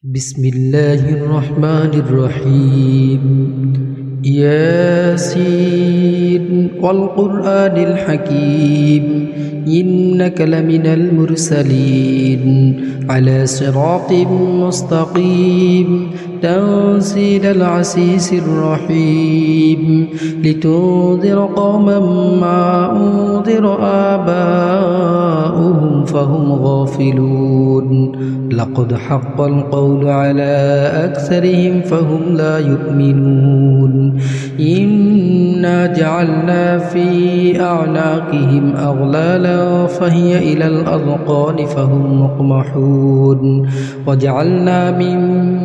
بسم الله الرحمن الرحيم ياسين والقرآن الحكيم إنك لمن المرسلين على صراط مستقيم تنزيل العزيز الرحيم لتنذر قوما ما أنذر آباؤهم فهم غافلون لقد حق القول على أكثرهم فهم لا يؤمنون إنا جعلنا في أعناقهم أغلالا فهي إلى الأذقان فهم مقمحون وجعلنا من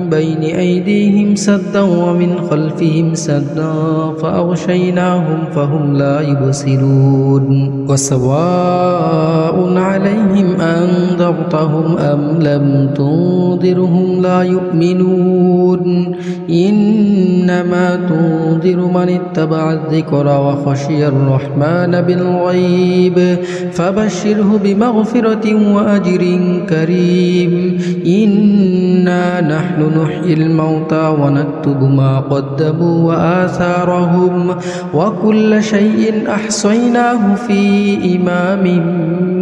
بين أيديهم سدا ومن خلفهم سدا فأغشيناهم فهم لا يبصرون وسواء عليهم أنذرتهم أم لم تنذرهم لا يؤمنون إنما تنذر من اتبع الذكر وخشي الرحمن بالغيب فبشره بمغفرة وأجر كريم إنا نحن نحيي الموتى ونكتب ما قدموا وآثارهم وكل شيء أحصيناه في إمام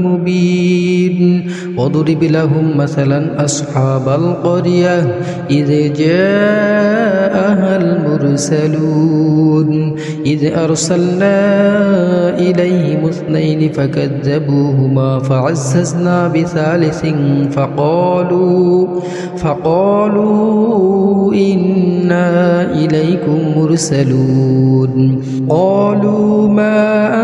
مبين واضرب لهم مثلا أصحاب القرية إذ جاءها المرسلون إذ أرسلنا إليهم اثنين فكذبوهما فعززنا بثالث فقالوا إنا إليكم مرسلون قالوا ما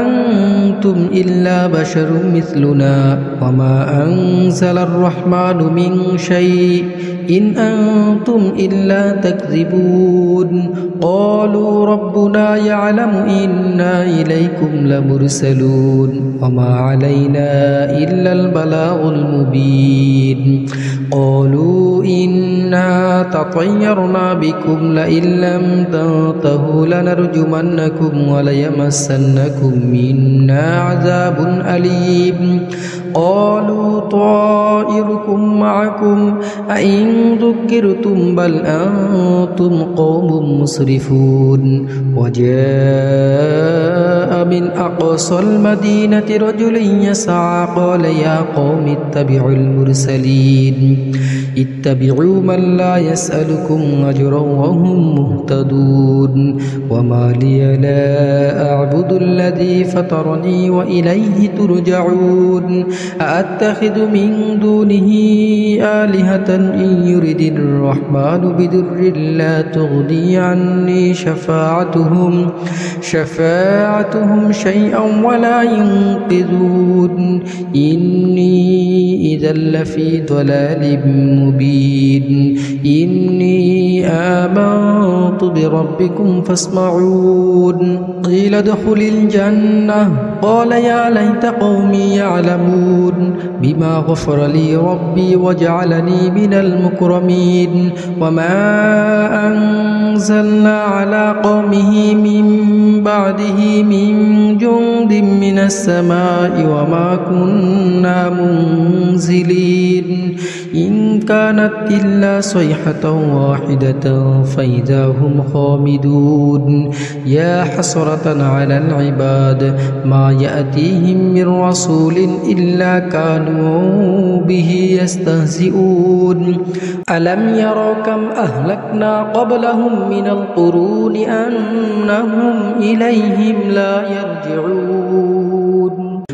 أنتم إلا بشر مثلنا وما أنزل الرحمن من شيء إن أنتم إلا تكذبون قالوا ربنا يعلم إنا إليكم لمرسلون وما علينا إلا البلاغ المبين قالوا إنا تطيرنا بكم لئن لم تنتهوا لنرجمنكم وليمسنكم منا عذاب أليم قالوا طائركم معكم أئن ذكرتم بل أنتم قوم مسرفون وجاء من أقصى المدينة رجل يسعى قال يا قوم اتبعوا المرسلين اتبعوا من لا يسألكم أجرا وهم مهتدون وما لي لا أعبد الذي فطرني وإليه ترجعون أأتخذ من دونه آلهة إن يرد الرحمن بدر لا تغني عني شفاعتهم شيئا ولا ينقذون إني إذا لفي ضلال مبين إني آمنت بربكم فاسمعون قيل ادخل الجنة قال يا ليت قومي يعلمون بما غفر لي ربي وجعلني من المكرمين وما أنزلنا على قومه من بعده من جند من السماء وما كنا منزلين إن كانت إلا صيحة واحدة فإذا هم خامدون يا حسرة على العباد ما يأتيهم من رسول إلا كانوا به يستهزئون ألم يروا كم أهلكنا قبلهم من القرون أنهم إليهم لا يرجعون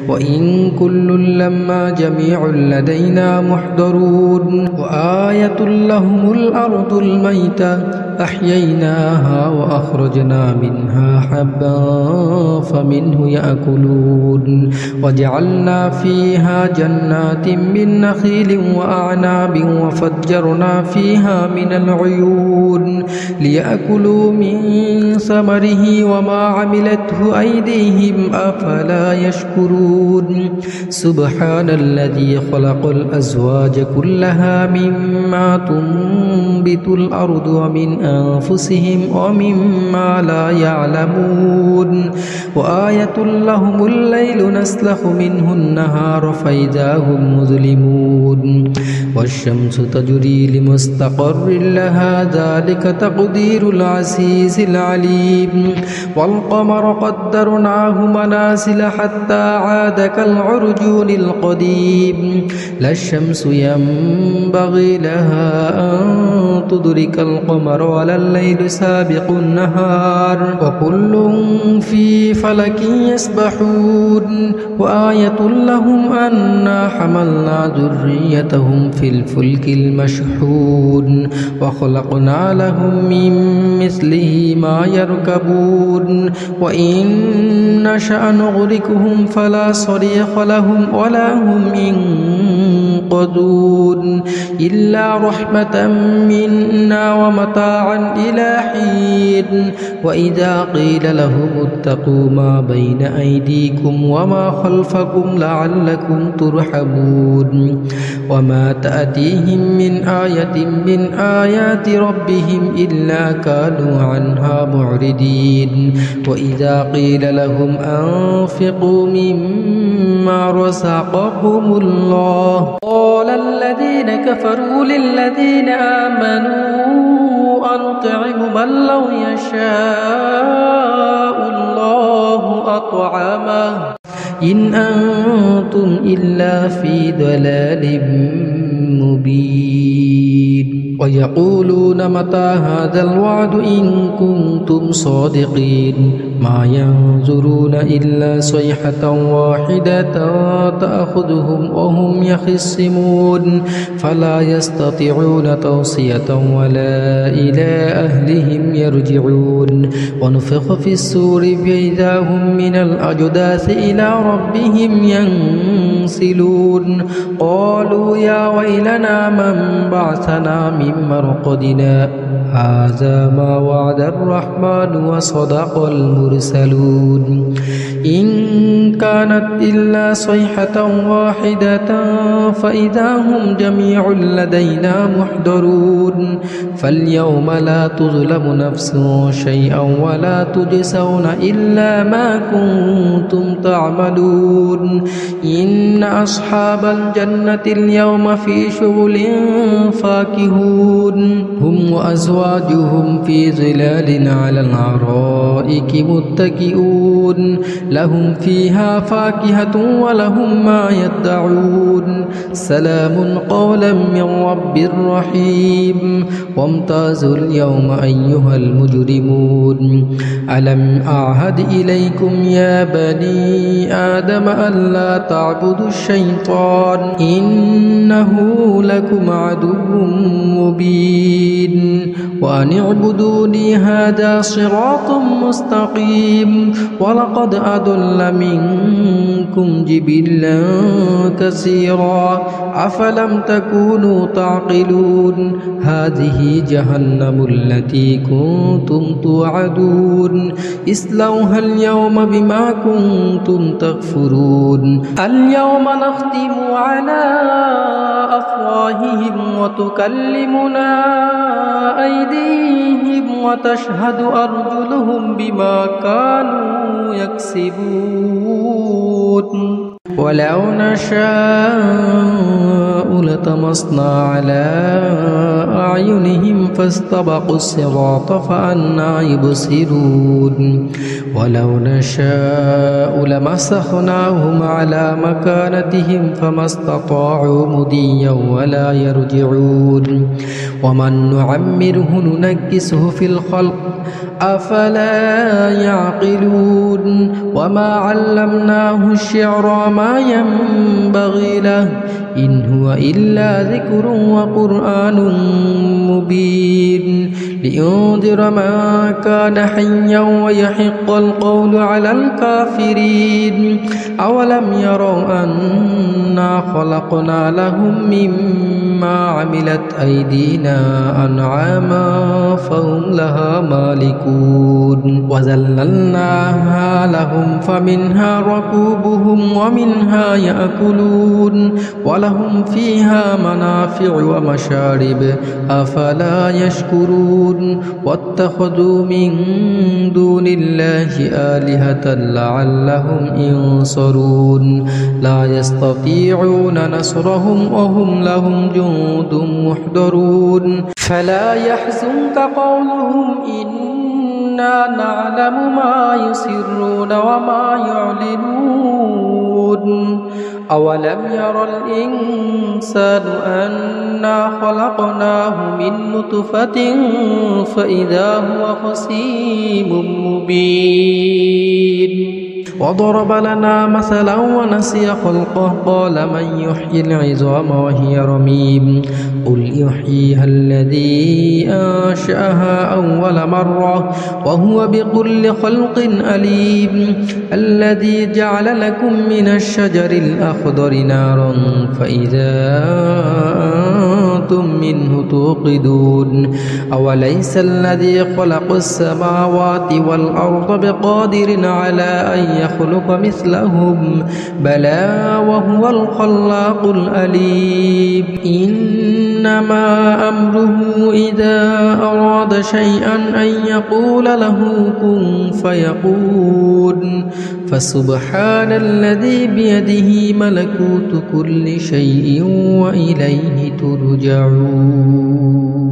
وإن كل لما جميع لدينا محضرون وآية لهم الأرض الميتة أحييناها وأخرجنا منها حبا فمنه يأكلون وجعلنا فيها جنات من نخيل وأعناب وفجرنا فيها من العيون ليأكلوا من ثمره وما عملته أيديهم أفلا يشكرون سبحان الذي خلق الأزواج كلها مما تنبت تنبت الأرض ومن أنفسهم ومما لا يعلمون وآية لهم الليل نسلخ منه النهار فإذا هم مظلمون والشمس تجري لمستقر لها ذلك تقدير العزيز العليم والقمر قدرناه منازل حتى عاد كالعرجون القديم لا الشمس ينبغي لها أن تدرك القمر ولا الليل سابق النهار وكل في فلك يسبحون وآية لهم أنا حملنا ذريتهم في الفلك المشحون وخلقنا لهم من مثله ما يركبون وإن نشأ نغرقهم فلا صريخ لهم ولا هم ينقذون إلا رحمة منا ومتاعا إلى حين وإذا قيل لهم اتقوا ما بين أيديكم وما خلفكم لعلكم ترحمون وما تأتيهم من آية من آيات ربهم إلا كانوا عنها معرضين وإذا قيل لهم أنفقوا مما رزقكم الله قال الذين كفروا للذين آمنوا أنطعم من لو يشاء الله أطعمه إن أنتم إلا في ضلال مبين ويقولون متى هذا الوعد إن كنتم صادقين ما ينظرون إلا صيحة واحدة تأخذهم وهم يخصمون فلا يستطيعون توصية ولا إلى أهلهم يرجعون ونفخ في السور فإذا هم من الأجداث إلى ربهم ينسلون قالوا يا ويلنا من بعثنا من مرقدنا هذا ما وعد الرحمن وصدق المرسلون إن كانت إلا صيحة واحدة فإذا هم جميع لدينا محضرون فاليوم لا تظلم نفس شيئا ولا تجزون إلا ما كنتم تعملون إن أصحاب الجنة اليوم في شغل فاكهون هم وأزواجهم في ظلال على الأرائك متكئون لهم فيها فاكهة ولهم ما يدعون سلام قولا من رب رحيم وامتازوا اليوم أيها المجرمون ألم أعهد إليكم يا بني آدم ألا تعبدوا الشيطان إنه لكم عدو مبين وأن اعبدوني هذا صراط مستقيم ولقد أضل منكم جبلا كثيرا أفلم تكونوا تعقلون هذه جهنم التي كنتم توعدون اصلوها اليوم بما كنتم تكفرون اليوم نختم على أفواههم وتكلمنا أيديهم وتشهد أرجلهم بما كانوا يكسبون ولو نشاء لطمسنا على أعينهم فاستبقوا الصراط فأنى يبصرون ولو نشاء لمسخناهم على مكانتهم فما استطاعوا مضيا ولا يرجعون ومن نعمره ننكسه في الخلق أفلا يعقلون وما علمناه الشعر ما ينبغي له إن هو إلا ذكر وقرآن مبين لينذر من كان حيا ويحق القول على الكافرين أولم يروا أنا خلقنا لهم مما مما عملت أيدينا أنعاما فهم لها مالكون وذللناها لهم فمنها ركوبهم ومنها يأكلون ولهم فيها منافع ومشارب أفلا يشكرون واتخذوا من دون الله آلهة لعلهم ينصرون لا يستطيعون نصرهم وهم لهم جند محضرون فلا يحزنك قولهم إنا نعلم ما يسرون وما يعلنون أولم ير الإنسان أنا خلقناه من نطفة فإذا هو خصيم مبين وضرب لنا مثلا ونسي خلقه قال من يحيي العظام وهي رميم قل يحييها الذي أنشأها أول مرة وهو بكل خلق أليم الذي جعل لكم من الشجر الأخضر نارا فإذا أنتم منه توقدون أوليس الذي خلق السماوات والأرض بقادر على أن يخلق مثلهم بلى وهو الخلاق الأليم إنما أمره إذا أراد شيئا أن يقول له كن فيكون فسبحان الذي بيده ملكوت كل شيء وإليه ترجعون